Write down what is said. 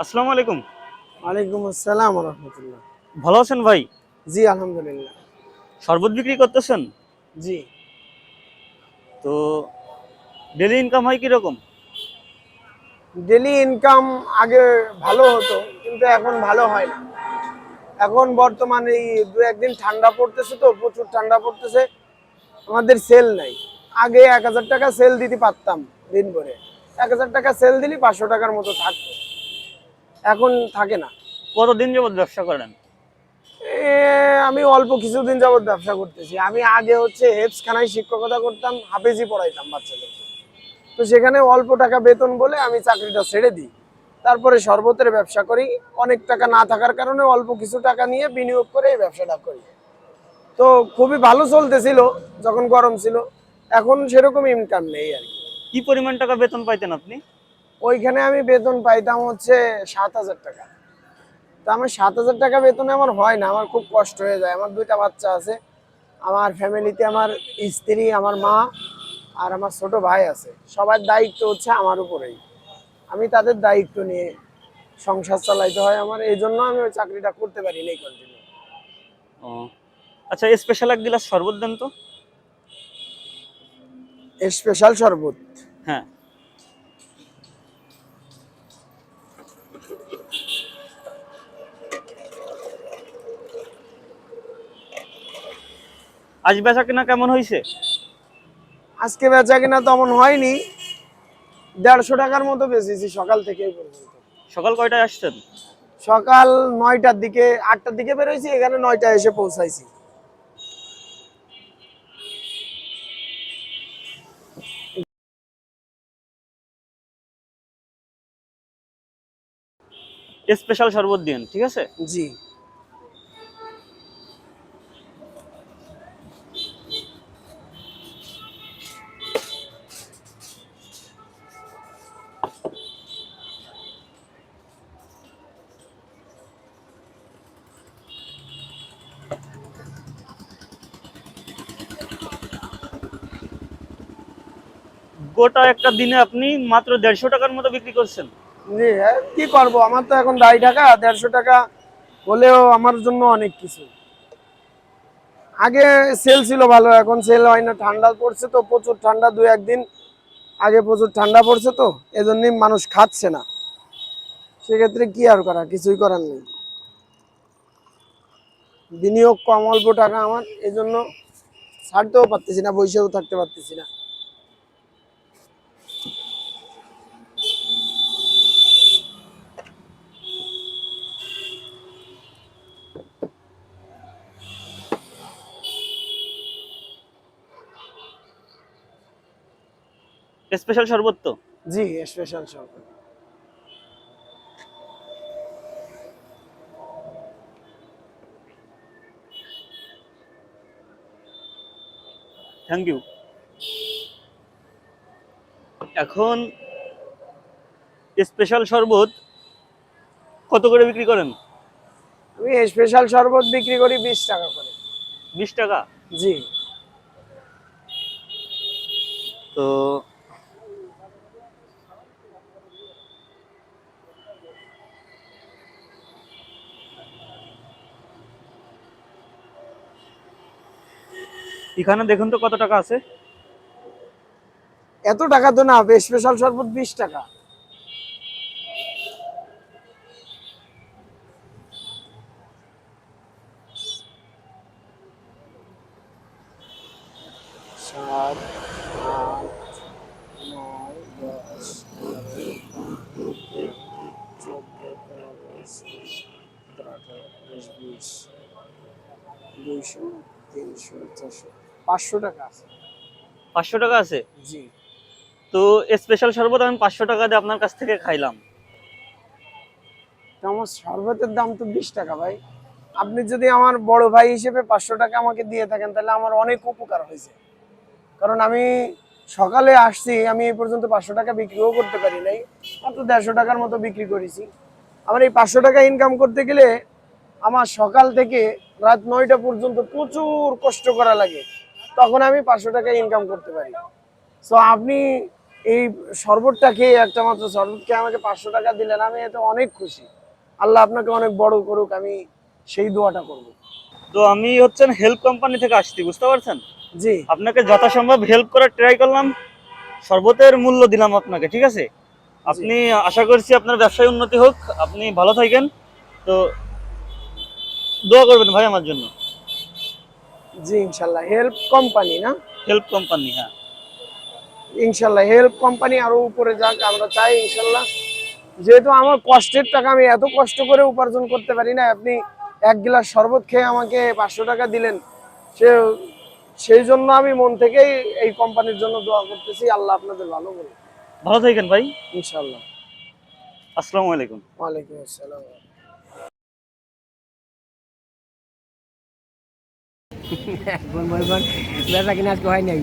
আসসালামু আলাইকুম। ওয়ালাইকুম আসসালাম ওয়া রাহমাতুল্লাহ। ভালো আছেন ভাই? জি আলহামদুলিল্লাহ। শরবত বিক্রি করতেছেন? জি। তো ডেইলি ইনকাম হয় কিরকম? ডেইলি ইনকাম আগে ভালো হতো কিন্তু এখন ভালো হয় না। এখন বর্তমানে এই ২-১ দিন ঠান্ডা পড়তেছে তো প্রচুর ঠান্ডা পড়তেছে। আমাদের সেল নাই। আগে ১,০০০ টাকা সেল দিতে পারতাম দিন ভরে। ১,০০০ টাকা সেল দিলে ৫০০ টাকার মতো থাকতো। এখন থাকে না। কতদিন যাবত ব্যবসা করেন? এ আমি অল্প কিছুদিন যাবত ব্যবসা করতেছি। আমি আগে হেফজখানায় শিক্ষকতা করতাম, হাফেজি পড়াইতাম বাচ্চাদেরকে। তো সেখানে অল্প টাকা বেতন বলে আমি চাকরিটা ছেড়ে দিই। তারপরে শরবতের ব্যবসা করি। অনেক টাকা না থাকার কারণে অল্প কিছু টাকা নিয়ে বিনিয়োগ করে এই ব্যবসাটা করি। তো খুবই ভালো চলতেছিল যখন গরম ছিল। এখন সেরকম ইনকাম নেই আরকি। কি পরিমাণ টাকা বেতন পাইতেন আপনি? ওইখানে আমি বেতন পাইতাম ৭,০০০ টাকা। তো আমার ৭,০০০ টাকা বেতনে আমার হয় না। আমার খুব কষ্ট হয়ে যায়। আমার ২ টা বাচ্চা আছে। আমার ফ্যামিলিতে আমার স্ত্রী, আমার মা আর আমার ছোট ভাই আছে। সবার দায়িত্ব আমার উপরেই। আমি তাদের দায়িত্ব নিয়ে সংসার চালাইতে হয় আমার। এইজন্য আমি ওই চাকরিটা করতে পারি নাই কন্টিনিউ। ও আচ্ছা, স্পেশাল এক গ্লাস শরবত দেন তো। স্পেশাল শরবত। হ্যাঁ। আজ বেচা কিনা কেমন হয়েছে? আজকে বেচা কিনা তেমন হয়নি। ১৫০ টাকার মতো বেচেছি সকাল থেকে এই পর্যন্ত। সকাল কয়টায় আসছেন? সকাল ৯টার দিকে ৮টার দিকে বেরোইছি, এখানে ৯টায় এসে পৌঁছাইছি। স্পেশাল শরবত দিন, ঠিক আছে? জি। গোটা একটা দিনে আপনি মাত্র ১৫০ টাকার মতো বিক্রি করছেন। জি হ্যাঁ, কি করব, আমার তো এখন দায় টাকা। ১৫০ টাকা হলেও আমার জন্য অনেক কিছু। আগে সেল ছিল ভালো, এখন সেল হয় না। ঠান্ডা পড়ছে তো প্রচুর ঠান্ডা, ২-১ দিন আগে প্রচুর ঠান্ডা পড়ছে তো এজন্যই মানুষ খাচ্ছে না। সেক্ষেত্রে কি আর করা, কিছুই করার নেই। বিনিয়োগ কম, অল্প টাকা আমার, এজন্য ছাড়তেও পারতেছি না, বসেও থাকতে পারতেছি না। স্পেশাল শরবত তো। জি স্পেশাল সব। Thank you. এখন স্পেশাল শরবত কত করে বিক্রি করেন? আমি স্পেশাল শরবত বিক্রি করি ২০ টাকা করে। ২০ টাকা? জি। তো এখানে দেখুন তো কত টাকা আছে। এত টাকা তো না, স্পেশাল শরবত ২০ টাকা। সাত, আট, ৯, ১০, ১১, ১৪, ১৫, ১৬, ১৭, ১৮, ১৯, ২০, ২০০, ৩০০, ৪০০, ৫০০ টাকা আছে। ৫০০ টাকা আছে? জি। তো স্পেশাল শরবত আমি ৫০০ টাকা দিয়ে আপনার কাছ থেকে খাইলাম। তো আমার শরবতের দাম তো ২০ টাকা ভাই। আপনি যদি আমার বড় ভাই হিসেবে ৫০০ টাকা আমাকে দিয়ে থাকেন তাহলে আমার অনেক উপকার হয়েছে। কারণ আমি সকালে আসছি, আমি এই পর্যন্ত ৫০০ টাকা বিক্রিও করতে পারি নাই। মাত্র ১৫০ টাকার মতো বিক্রি করেছি। আমার এই ৫০০ টাকা ইনকাম করতে গেলে আমার সকাল থেকে রাত ৯টা পর্যন্ত প্রচুর কষ্ট করা লাগে। তখন আমি ৫০০ টাকা ইনকাম করতে পারি। সো আপনি এই শরবতটা খেয়ে, একটা মাত্র শরবত খেয়ে আমাকে 500 টাকা দিলেন, আমি এতে অনেক খুশি। আল্লাহ আপনাকে অনেক বড় করুক, আমি সেই দোয়াটা করব। তো আমি হচ্ছেন হেল্প কোম্পানি থেকে আসছি, বুঝতে পারছেন? জি আপনাকে যথাসম্ভব হেল্প করার ট্রাই করলাম, শরবতের মূল্য দিলাম আপনাকে, ঠিক আছে? জি আপনি, আশা করছি আপনার ব্যবসায় উন্নতি হোক, আপনি ভালো থাকেন। তো দোয়া করবেন ভাই আমার জন্য। জি ইনশাল্লাহ হেল্প কোম্পানি না? হেল্প কোম্পানি, হ্যাঁ। ইনশাল্লাহ হেল্প কোম্পানি আরো উপরে যাক, আমরা চাই ইনশাল্লাহ। যেহেতু আমার কষ্টের টাকা, আমি এত কষ্ট করে উপার্জন করতে পারি না, আপনি এক গ্লাস শরবত খেয়ে আমাকে 500 টাকা দিলেন, সে সেই জন্য আমি মন থেকেই এই কোম্পানির জন্য দোয়া করতেছি। আল্লাহ আপনাদের ভালো করুন ভালো থাকেন ভাই। ইনশাল্লাহ। আসসালামু আলাইকুম। ওয়ালাইকুম আসসালাম। এখন মনে করেন বেচা কিনা আজকে হয় নাই।